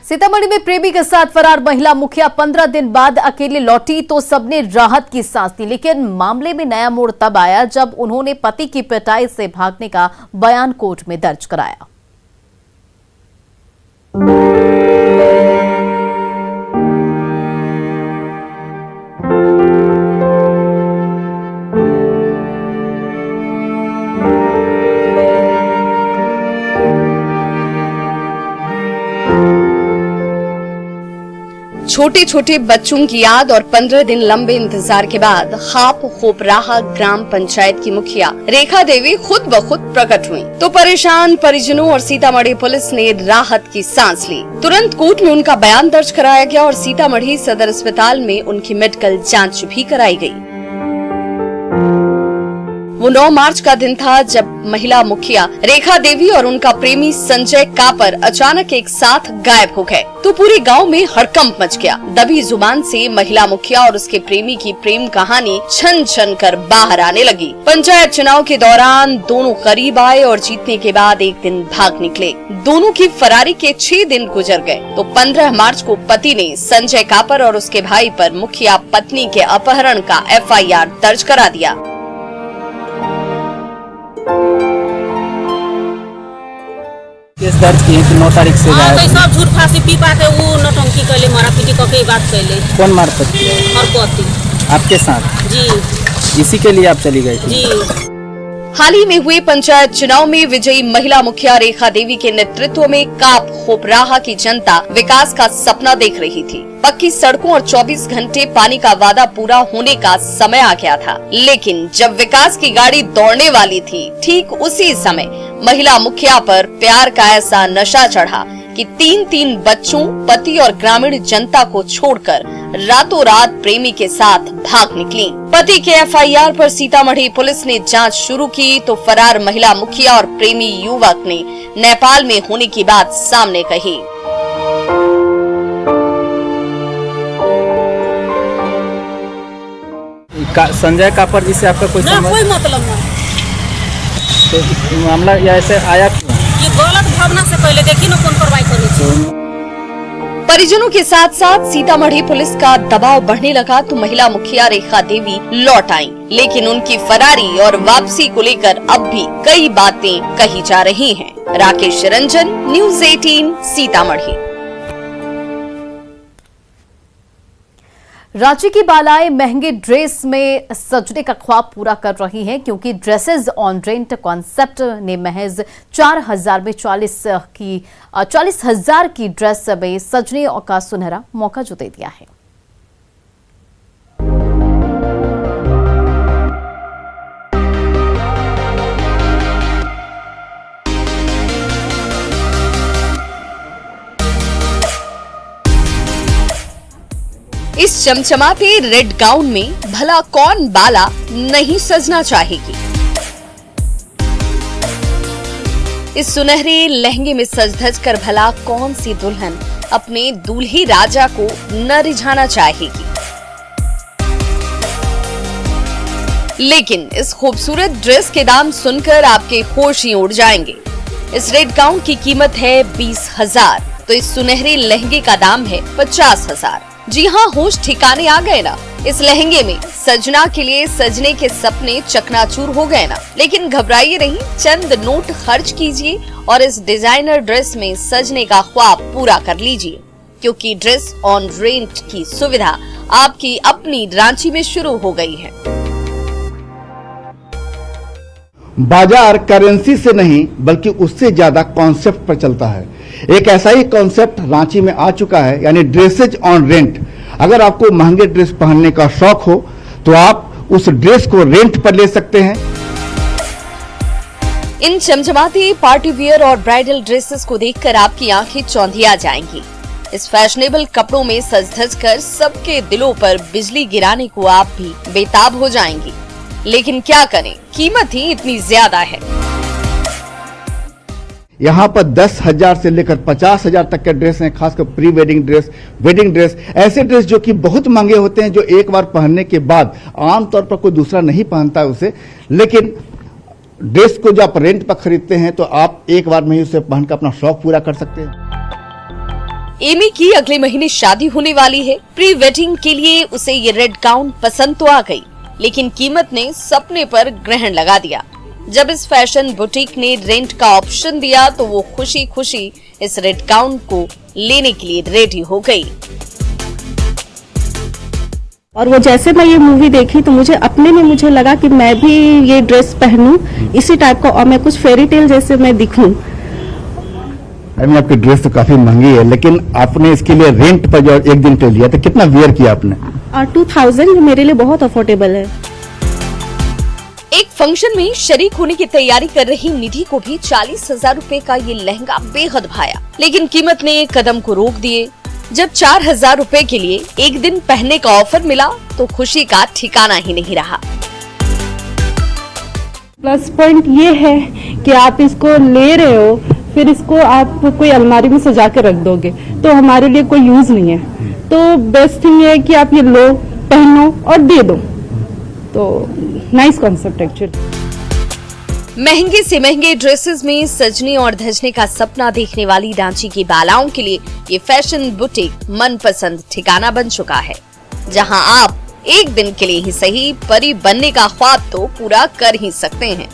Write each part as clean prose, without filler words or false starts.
सीतामढ़ी में प्रेमी के साथ फरार महिला मुखिया 15 दिन बाद अकेले लौटी तो सबने राहत की सांस ली, लेकिन मामले में नया मोड़ तब आया जब उन्होंने पति की पिटाई से भागने का बयान कोर्ट में दर्ज कराया। छोटे छोटे बच्चों की याद और 15 दिन लंबे इंतजार के बाद खाप खोपराहा ग्राम पंचायत की मुखिया रेखा देवी खुद ब खुद प्रकट हुई तो परेशान परिजनों और सीतामढ़ी पुलिस ने राहत की सांस ली। तुरंत कोर्ट में उनका बयान दर्ज कराया गया और सीतामढ़ी सदर अस्पताल में उनकी मेडिकल जांच भी कराई गई। वो 9 मार्च का दिन था जब महिला मुखिया रेखा देवी और उनका प्रेमी संजय कापर अचानक एक साथ गायब हो गए तो पूरे गांव में हड़कंप मच गया। दबी जुबान से महिला मुखिया और उसके प्रेमी की प्रेम कहानी छन छन कर बाहर आने लगी। पंचायत चुनाव के दौरान दोनों करीब आए और जीतने के बाद एक दिन भाग निकले। दोनों की फरारी के 6 दिन गुजर गए तो 15 मार्च को पति ने संजय कापर और उसके भाई पर मुखिया पत्नी के अपहरण का FIR दर्ज करा दिया। केस दर्ज किए कि 9 तारीख से गायब है। सब झूठ फांसी पी पाते वो नौटंकी कैले मारा पीटी करके बात कैले। कौन मारपत और पति आपके साथ? जी। इसी के लिए आप चली गई थी? जी। हाल ही में हुए पंचायत चुनाव में विजयी महिला मुखिया रेखा देवी के नेतृत्व में काप खोपराहा की जनता विकास का सपना देख रही थी। पक्की सड़कों और 24 घंटे पानी का वादा पूरा होने का समय आ गया था, लेकिन जब विकास की गाड़ी दौड़ने वाली थी ठीक उसी समय महिला मुखिया पर प्यार का ऐसा नशा चढ़ा कि 3 बच्चों, पति और ग्रामीण जनता को छोड़कर रातों रात प्रेमी के साथ भाग निकली। पति के FIR पर सीतामढ़ी पुलिस ने जांच शुरू की तो फरार महिला मुखिया और प्रेमी युवक ने नेपाल में होने की बात सामने कही। संजय कापर जी से आपका कोई कोई मतलब नहीं। तो मामला ऐसे आया क्यों? ये गलत भावना से पहले देखी ना कौन कार्रवाई करनी। परिजनों के साथ साथ सीतामढ़ी पुलिस का दबाव बढ़ने लगा तो महिला मुखिया रेखा देवी लौट आईं, लेकिन उनकी फरारी और वापसी को लेकर अब भी कई बातें कही जा रही हैं। राकेश रंजन, न्यूज़ 18, सीतामढ़ी। रांची की बालाएं महंगे ड्रेस में सजने का ख्वाब पूरा कर रही हैं क्योंकि ड्रेसेस ऑन रेंट कॉन्सेप्ट ने महज 4,000 में 40,000 की ड्रेस में सजने का सुनहरा मौका जो दे दिया है। इस चमचमाते रेड गाउन में भला कौन बाला नहीं सजना चाहेगी। इस सुनहरे लहंगे में सज धज कर भला कौन सी दुल्हन अपने दूल्हे राजा को न रिझाना चाहेगी। लेकिन इस खूबसूरत ड्रेस के दाम सुनकर आपके होश ही उड़ जाएंगे। इस रेड गाउन की कीमत है 20,000 तो इस सुनहरे लहंगे का दाम है 50,000। जी हाँ, होश ठिकाने आ गए ना। इस लहंगे में सजना के लिए सजने के सपने चकनाचूर हो गए ना। लेकिन घबराइए नहीं, चंद नोट खर्च कीजिए और इस डिजाइनर ड्रेस में सजने का ख्वाब पूरा कर लीजिए, क्योंकि ड्रेस ऑन रेंट की सुविधा आपकी अपनी रांची में शुरू हो गई है। बाजार करेंसी से नहीं बल्कि उससे ज्यादा कॉन्सेप्ट पर चलता है। एक ऐसा ही कॉन्सेप्ट रांची में आ चुका है, यानी ड्रेसेज ऑन रेंट। अगर आपको महंगे ड्रेस पहनने का शौक हो तो आप उस ड्रेस को रेंट पर ले सकते हैं। इन चमचमाती पार्टी वियर और ब्राइडल ड्रेसेस को देखकर आपकी आंखें चौंधिया जाएंगी। इस फैशनेबल कपड़ों में सज धज कर सबके दिलों पर बिजली गिराने को आप भी बेताब हो जाएंगी। लेकिन क्या करें, कीमत ही इतनी ज्यादा है। यहाँ पर 10,000 से लेकर 50,000 तक के ड्रेस हैं, खासकर pre wedding dress, wedding dress, ऐसे ड्रेस जो कि बहुत महंगे होते हैं, जो एक बार पहनने के बाद आमतौर पर कोई दूसरा नहीं पहनता है उसे। लेकिन ड्रेस को जब आप रेंट पर खरीदते हैं तो आप एक बार में ही उसे पहनकर अपना शौक पूरा कर सकते हैं। एमी की अगले महीने शादी होने वाली है। प्री वेडिंग के लिए उसे ये रेड गाउन पसंद तो आ गई, लेकिन कीमत ने सपने पर ग्रहण लगा दिया। जब इस फैशन बुटीक ने रेंट का ऑप्शन दिया तो वो खुशी खुशी इस रेड गाउन को लेने के लिए रेडी हो गई। और वो जैसे मैं ये मूवी देखी तो मुझे अपने में मुझे लगा कि मैं भी ये ड्रेस पहनूं इसी टाइप का, और मैं कुछ फेरी टेल जैसे मैं दिखूं। आपकी ड्रेस तो काफी महंगी है, लेकिन आपने इसके लिए रेंट पर जो एक दिन के लिया तो कितना वेयर किया आपने? 2000 मेरे लिए बहुत अफोर्डेबल है। एक फंक्शन में शरीक होने की तैयारी कर रही निधि को भी 40,000 रूपए का ये लहंगा बेहद भाया, लेकिन कीमत ने कदम को रोक दिए। जब 4,000 रूपए के लिए एक दिन पहनने का ऑफर मिला तो खुशी का ठिकाना ही नहीं रहा। प्लस पॉइंट ये है कि आप इसको ले रहे हो, फिर इसको आप कोई अलमारी में सजा के रख दोगे तो हमारे लिए कोई यूज नहीं है। तो बेस्ट थिंग ये है कि आप ये लो, पहनो और दे दो। तो नाइस कॉन्सेप्ट एक्चुअली। महंगे से महंगे ड्रेसेस में सजने और धजने का सपना देखने वाली रांची की बालाओं के लिए ये फैशन बुटीक मनपसंद ठिकाना बन चुका है, जहां आप एक दिन के लिए ही सही परी बनने का ख्वाब तो पूरा कर ही सकते हैं।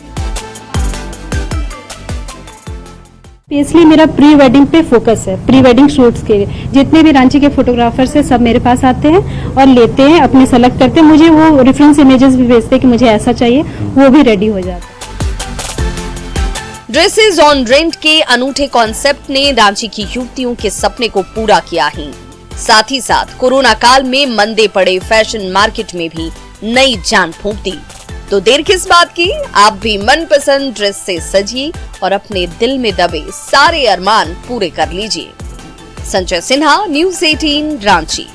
इसलिए मेरा प्री वेडिंग पे फोकस है। प्री वेडिंग शूट्स के लिए जितने भी रांची के फोटोग्राफर्स हैं सब मेरे पास आते हैं और लेते हैं, अपने सेलेक्ट करते हैं, मुझे वो रेफरेंस इमेजेस भी भेजते हैं कि मुझे ऐसा चाहिए, वो भी रेडी हो जाता है। ड्रेसेस ऑन रेंट के अनूठे कॉन्सेप्ट ने रांची की युवतियों के सपने को पूरा किया ही साथ ही साथ कोरोना काल में मंदे पड़े फैशन मार्केट में भी नई जान फूंक दी। तो देर किस बात की, आप भी मनपसंद ड्रेस से सजिए और अपने दिल में दबे सारे अरमान पूरे कर लीजिए। संजय सिन्हा, न्यूज़ 18 रांची।